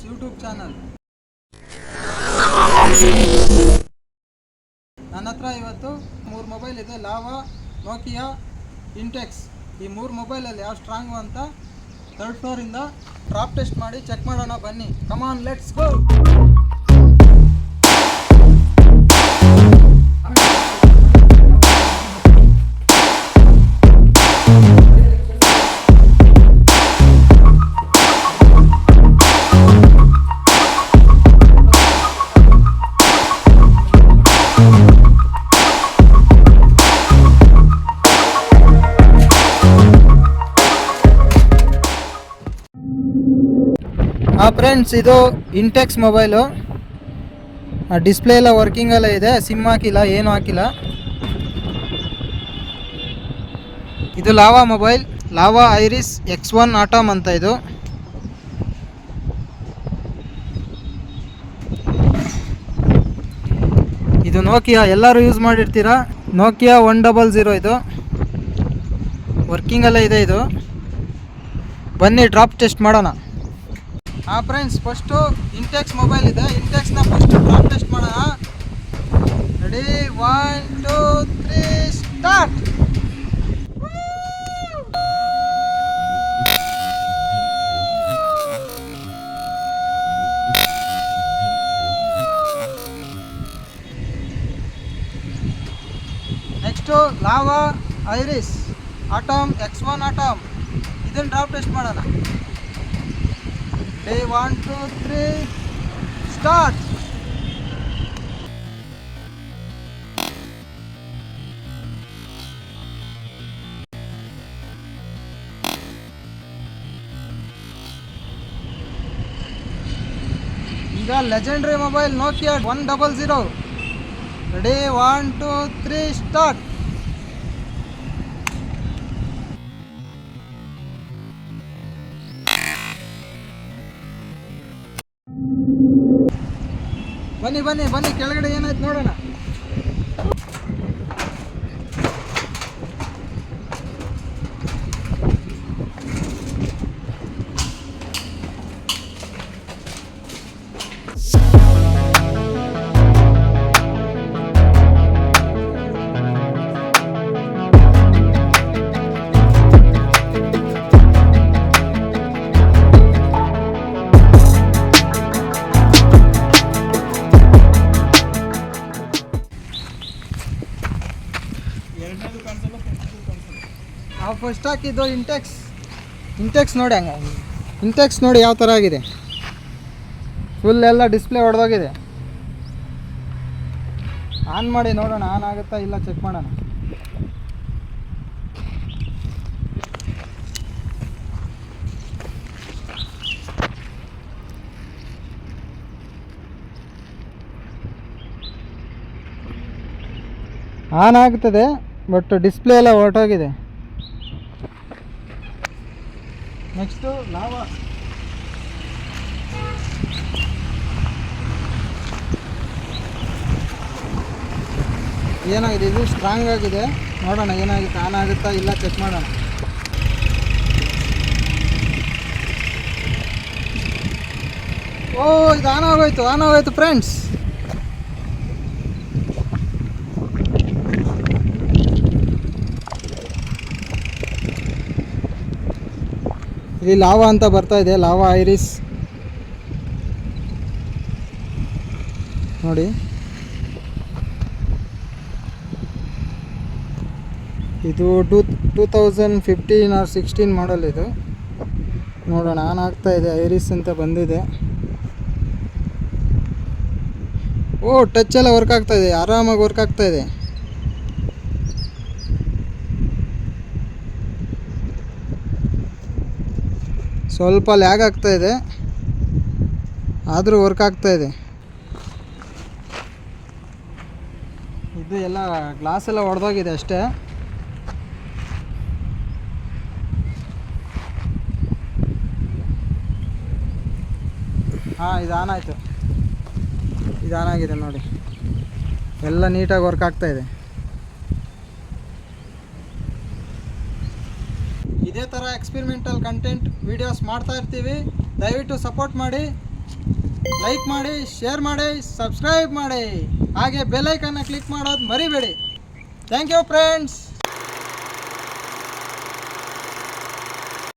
YouTube channel. ನನ್ನ ಹತ್ರ ಇವತ್ತು 3 ಮೊಬೈಲ್ ಇದೆ. Lava, Nokia, ಇಂಟೆಕ್ಸ್. ಈ 3 ಮೊಬೈಲಲ್ಲಿ ಯಾವ ಸ್ಟ್ರಾಂಗು ಅಂತ 3rd ಫ್ಲೋರಿಂದ ಡ್ರಾಪ್ ಟೆಸ್ಟ್ ಮಾಡಿ ಚೆಕ್ ಮಾಡೋಣ ಬನ್ನಿ. ಕಮಾನ್, ಲೆಟ್ಸ್ ಗೋ. ಫ್ರೆಂಡ್ಸ್, ಇದು ಇಂಟೆಕ್ಸ್ ಮೊಬೈಲು. ಡಿಸ್ಪ್ಲೇ ಎಲ್ಲ ವರ್ಕಿಂಗ್ ಎಲ್ಲ ಇದೆ. ಸಿಮ್ ಹಾಕಿಲ್ಲ, ಏನು ಹಾಕಿಲ್ಲ. ಇದು lava mobile, lava iris X1 atom ಅಂತ. ಇದು ನೋಕಿಯಾ, ಎಲ್ಲರೂ ಯೂಸ್ ಮಾಡಿರ್ತೀರಾ. ನೋಕಿಯಾ 100. ಇದು ವರ್ಕಿಂಗ್ ಎಲ್ಲ ಇದೆ. ಇದು ಬನ್ನಿ ಡ್ರಾಪ್ ಟೆಸ್ಟ್ ಮಾಡೋಣ. ಫ್ರೆಂಡ್ಸ್, ಫಸ್ಟು ಇಂಟೆಕ್ಸ್ ಮೊಬೈಲ್ ಇದೆ. ಇಂಟೆಕ್ಸ್ನ ಫಸ್ಟ್ ಡ್ರಾಪ್ ಟೆಸ್ಟ್ ಮಾಡೋಣ. Ready, 1 2 3 start. Next lava iris atom X1 atom. ಇದನ್ನು ಡ್ರಾಪ್ ಟೆಸ್ಟ್ ಮಾಡೋಣ. 1 2 3 ಸ್ಟಾರ್ಟ್. ಈಗ legendary mobile Nokia 100. Ready, 1 2 3 start. ಬನ್ನಿ ಕೆಳಗಡೆ ಏನಾಯ್ತು ನೋಡೋಣ. ನಾವು ಫಸ್ಟ್ ಹಾಕಿದ್ದು ಇಂಟೆಕ್ಸ್ ನೋಡಿ. ಇಂಟೆಕ್ಸ್ ನೋಡಿ ಯಾವ ಥರ ಆಗಿದೆ. ಫುಲ್ ಎಲ್ಲ ಡಿಸ್ಪ್ಲೇ ಹೊಡೆದೋಗಿದೆ. ಆನ್ ಮಾಡಿ ನೋಡೋಣ, ಆನ್ ಆಗುತ್ತಾ ಇಲ್ಲ ಚೆಕ್ ಮಾಡೋಣ. ಆನ್ ಆಗ್ತದೆ, ಬಟ್ ಡಿಸ್ಪ್ಲೇ ಎಲ್ಲ ಹೊರಟೋಗಿದೆ. Next lava. ಏನಾಗಿದೆ, ಇದು ಸ್ಟ್ರಾಂಗ್ ಆಗಿದೆ. ನೋಡೋಣ ಏನಾಗುತ್ತೆ, ಆನ್ ಆಗುತ್ತಾ ಇಲ್ಲ ಚೆಕ್ ಮಾಡೋಣ. ಇದು ಆನ್ ಆಗೋಯ್ತು ಫ್ರೆಂಡ್ಸ್. ಇಲ್ಲಿ ಲಾವಾ ಅಂತ ಬರ್ತಾ ಇದೆ, ಲಾವಾ ಐರಿಸ್ ನೋಡಿ. ಇದು 2015 or 16 ಮಾಡಲ್. ಇದು ನೋಡೋಣ, ಆನ್ ಆಗ್ತಾ ಇದೆ. ಐರಿಸ್ ಅಂತ ಬಂದಿದೆ. ಟಚ್ ಎಲ್ಲ ವರ್ಕ್ ಆಗ್ತಾ ಇದೆ, ಆರಾಮಾಗಿ ವರ್ಕ್ ಆಗ್ತಾ ಇದೆ. ಸ್ವಲ್ಪ ಲ್ಯಾಗ್ ಆಗ್ತಾ ಇದೆ, ಆದರೂ ವರ್ಕ್ ಆಗ್ತಾ ಇದೆ. ಇದು ಎಲ್ಲ ಗ್ಲಾಸ್ ಎಲ್ಲ ಹೊಡೆದೋಗಿದೆ ಅಷ್ಟೇ. ಇದು ಆನ್ ಆಯಿತು. ಇದು ಆನ್ ಆಗಿದೆ ನೋಡಿ. ಎಲ್ಲ ನೀಟಾಗಿ ವರ್ಕ್ ಆಗ್ತಾ ಇದೆ. ಇದೇ ಥರ ಎಕ್ಸ್ಪೆರಿಮೆಂಟಲ್ ಕಂಟೆಂಟ್ ವೀಡಿಯೋಸ್ ಮಾಡ್ತಾ ಇರ್ತೀವಿ. ದಯವಿಟ್ಟು ಸಪೋರ್ಟ್ ಮಾಡಿ. ಲೈಕ್ ಮಾಡಿ, ಶೇರ್ ಮಾಡಿ, ಸಬ್ಸ್ಕ್ರೈಬ್ ಮಾಡಿ, ಹಾಗೆ ಬೆಲ್ ಐಕನ್ನ ಕ್ಲಿಕ್ ಮಾಡೋದು ಮರಿಬೇಡಿ. Thank you friends.